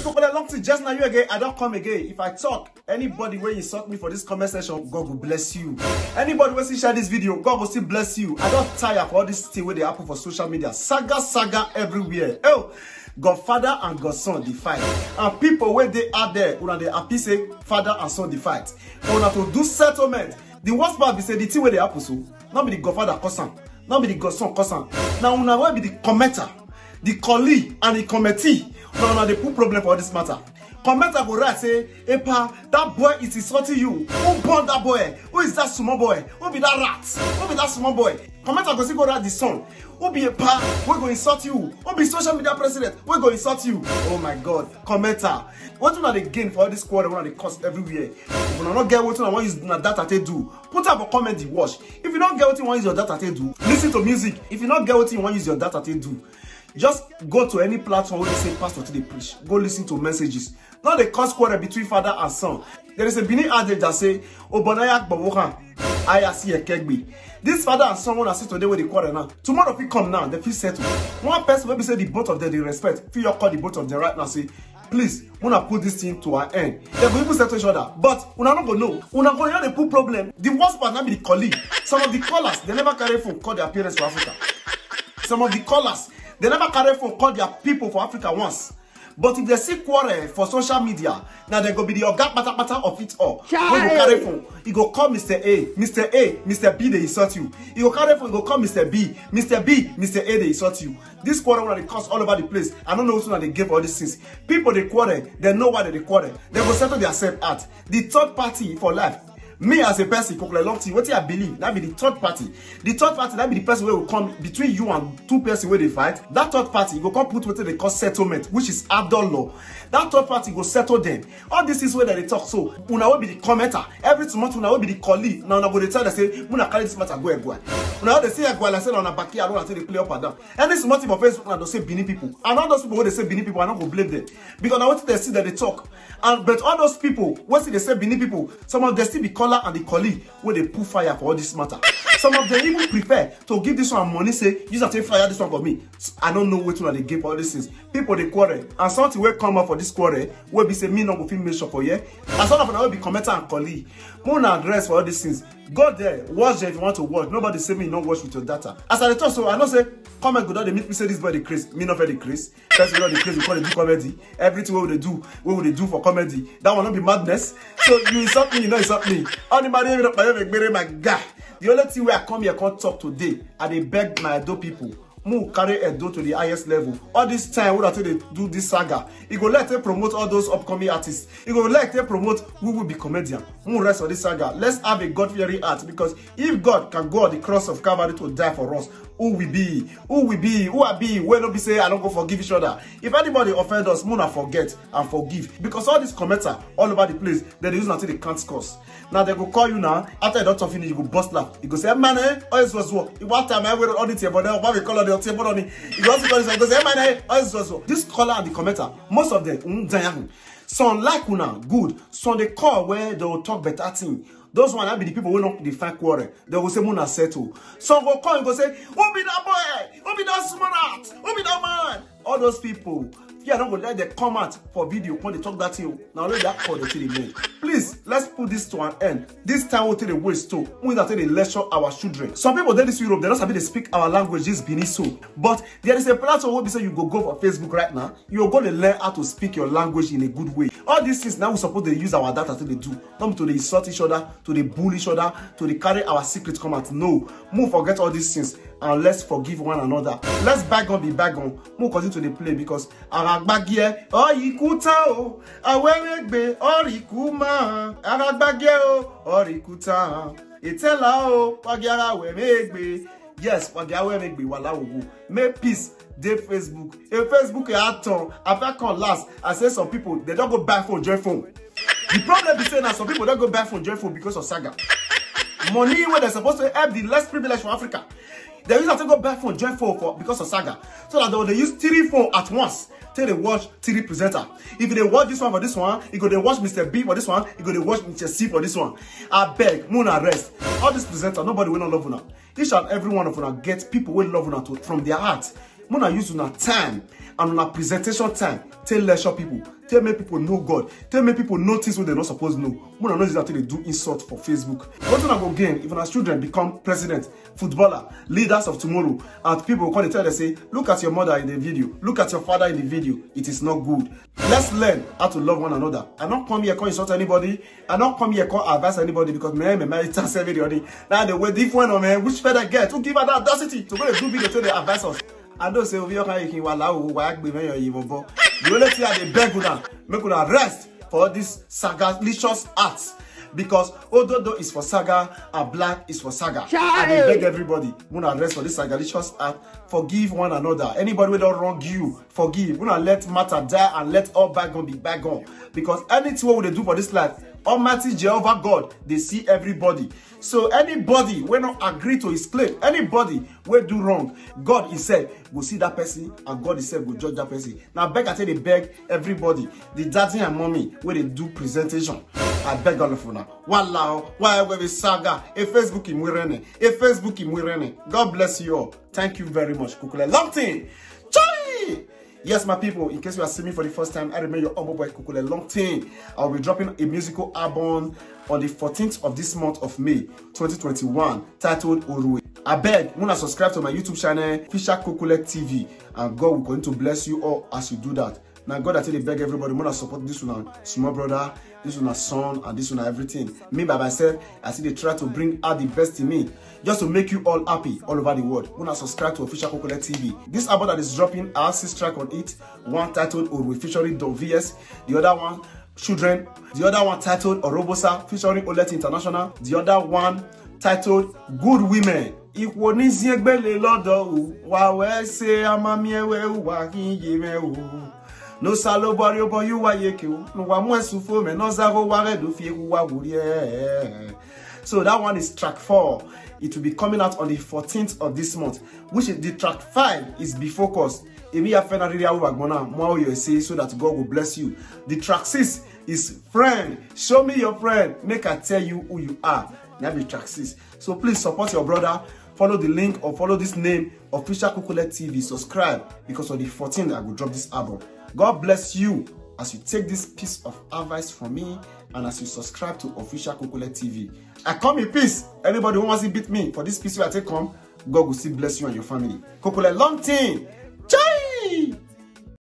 people that long to just now you again, I don't come again. If I talk, anybody where you insult me for this comment section, God will bless you. Anybody where you share this video, God will still bless you. I don't tire for all this thing where they happen for social media. Saga everywhere. Oh, Godfather and Godson they fight. And people where they are there, when they happy say father and son they fight. When to do settlement, the worst part be say the thing where they happen so, not be the Godfather cousin, not be the Godson cousin. Now una will be the commenter, the colleague and the committee. Now they put problem for this matter. Commenter go write say, Epa, that boy is insulting you. Who born that boy? Who is that small boy? Who be that rat? Who be that small boy? Commenter go see go write the son. Who be a pa? We go insult you. Who be social media president? We go insult you. Oh my God. Commenter. What do they gain for all this quarter when they cost everywhere? If you don't get what you want to use data to do, put up a comment the watch. If you don't get what you want to use your data to do, listen to music. If you don't get what you want to use your data to do, just go to any platform where they say pastor to the preach. Go listen to messages. Not the cause quarrel between father and son. There is a Benin adage that say, Obonayak Bawoka, I see a kegbi. This father and son want to sit today with the quarrel now. Tomorrow if we come now, they feel settled. One person will be say the both of them they respect. Feel you call the both of them right now say, please, we want to put this thing to an end. They will even settle each other. But we are not going to know. We are not going to put problem. The worst part not be the colleague. Some of the callers, they never carry phone call their parents for Africa. Some of the callers, they never carry phone call their people for Africa once. But if they see quarrel for social media, now they go be the organ pata of it all. When you carry phone, you go call Mr. A, Mr. B, they insult you. You go carry phone, you go call Mr. B, Mr. A, they insult you. This quarrel when they cause all over the place. I don't know who's they give all these things. People they quarrel, they know why they quarrel. They go settle their self out. The third party for life. Me as a person, what I believe, that be the third party. The third party, that be the person where will come between you and two persons where they fight. That third party go come put what they call settlement, which is adult law. That third party go settle them. All this is where they talk. So, una will be the commenter. Every month, una will be the colleague. Now, una go they tell they say, una carry this matter go. Una they say go. I say on a backyard, I don't say they play up and down. And this month for Facebook, now they say Benin people. And all those people when they say Benin people, I don't go blame them because now what they see that they talk. And but all those people, what they say Benin people, some of them still be and the colleague where they put fire for all this matter. Some of them even prefer to give this one money, say, use and take fire this one for me. I don't know which one they give for all these things. People they quarrel. And something will come up for this quarrel, will be say me not go feel make sure for you. And some of them will be commenter and colleague. Moon address for all these things. Go there, watch there if you want to watch. Nobody say me not watch with your data. As I talk, so I don't say comment go down, they make me say this boy the craze. Me not for the craze. First we know the craze, we call it do comedy. Everything what would they do for comedy. That will not be madness. So you insult me, you know insult me. My guy. The only thing where I come here can't talk today, and they beg my Edo people. Move carry Edo to the highest level. All this time, what they do this saga, it go let them promote all those upcoming artists. It go let them promote who will be comedian. Move rest of this saga. Let's have a God-fearing heart, because if God can go on the cross of Calvary to die for us, who we be? Who we be? Who I be? When we say I don't go forgive each other. If anybody offend us, Muna forget and forgive. Because all these commenter all over the place, they use until they can't curse. Now they go call you now. After the doctor finish, you go bust laugh. You go say, man, always was what? One time I wear all the table, then what we call on the table on it. You go also call this, go say, man, always was what? This caller and the commenter, most of them, some like una good. Some they call where they will talk better thing. Those one will be the people who don't define quarrel. They will say, Muna settle. Some will call and go say, who be that boy? Who be that smart? Who be that man? All those people. Yeah, don't go let them come out for video when they talk that thing. Now let that call the thing again. Please, let's put this to an end. This time we'll take the waste too. We will take the lecture our children. Some people in this Europe, they don't have to speak our language, this Benin so. But there is a platform where we say you go for Facebook right now. You're going to learn how to speak your language in a good way. All these things now we suppose to use our data to they do. Not to they insult each other, to they bully each other, to they carry our secrets come out. No. Move forget all these things. And let's forgive one another. Let's bygone be bygone. Move continue to the play because Aragbagie Orikuta o Awemegbe Orikuma Aragbagie Orikuta Etela o Wagiara Wemegbe. Yes, Wagiara Wemegbe Walawu. Make peace. Dey Facebook. If Facebook is aton, after come last, I say some people they don't go buy phone, join phone. The problem is saying that some people don't go buy phone, join phone because of saga. Money where they're supposed to help the less privileged from Africa. They use to go back phone, join phone for because of saga. So that they use 3 phones at once. Till they watch 3 presenter. If they watch this one for this one, you go they watch Mr. B for this one, you go they watch Mr. C for this one. I beg, moon and rest. All this presenter, nobody will not love una. Each and every one of una get people will love una from their heart. Muna use una time and una presentation time. Tell lecture people. Tell me people know God. Tell me people know things what they not supposed to know. Muna know that they do insult for Facebook. What una go gain if our children become president, footballer, leaders of tomorrow, and people come and tell them say, look at your mother in the video, look at your father in the video. It is not good. Let's learn how to love one another. I not come here come insult anybody. I not come here come advise anybody because me married everybody. Now the way different on man, which better get to give her the audacity to go to do video to the advise us. I don't say over here can allow why be when you even bo. The only thing I beg una make una rest for this sagalicious acts. Because Ododo is for saga and black is for saga. And I beg everybody, wanna rest for this sagalicious act. Forgive one another. Anybody who don't wrong you, forgive. Wanna let matter die and let all bygone be bygone. Because anything what they do for this life, Almighty Jehovah God, they see everybody. So anybody will not agree to his claim, anybody will do wrong, God himself will see that person and God himself will judge that person. Now beg, I tell you, beg everybody, the daddy and mommy, where they do presentation. I beg all of you now. Wallah, why we saga? A Facebook in Wirene, a Facebook in Wirene. God bless you all. Thank you very much, Kukule. Long thing. Chai! Yes, my people, in case you are seeing me for the first time, I remember your humble boy Kukule Long thing. I'll be dropping a musical album on the 14th of this month of May 2021 titled Orue. I beg, you wanna subscribe to my YouTube channel, Fisher Kukule TV, and God will continue to bless you all as you do that. Now, God, I tell you, beg everybody, wanna support this one, small brother, this one, son, and this one, everything. Me by myself, I see they try to bring out the best in me, just to make you all happy all over the world. Wanna subscribe to Official Kukule TV. This album that is dropping, I have 6 tracks on it. One titled Orue featuring Don VS, the other one Children, the other one titled Orobosa featuring Olet International, the other one titled Good Women. No salo borio boyu wa yeke no wa mwesu fo me no zago ware do fie wa wuri. So that one is track 4. It will be coming out on the 14th of this month, which is the track 5 is Be Focused. Emi ya fena riri awu agbona mo you say so that God will bless you. The track 6 is Friend. Show me your friend, make I tell you who you are. Now be track 6. So please support your brother. Follow the link or follow this name, Official Kukule TV. Subscribe because on the 14th I will drop this album. God bless you as you take this piece of advice from me and as you subscribe to Official Kukule TV. I come in peace. Anybody who wants to beat me for this piece where I take come, God will still bless you and your family. Kukule Long thing. Chai!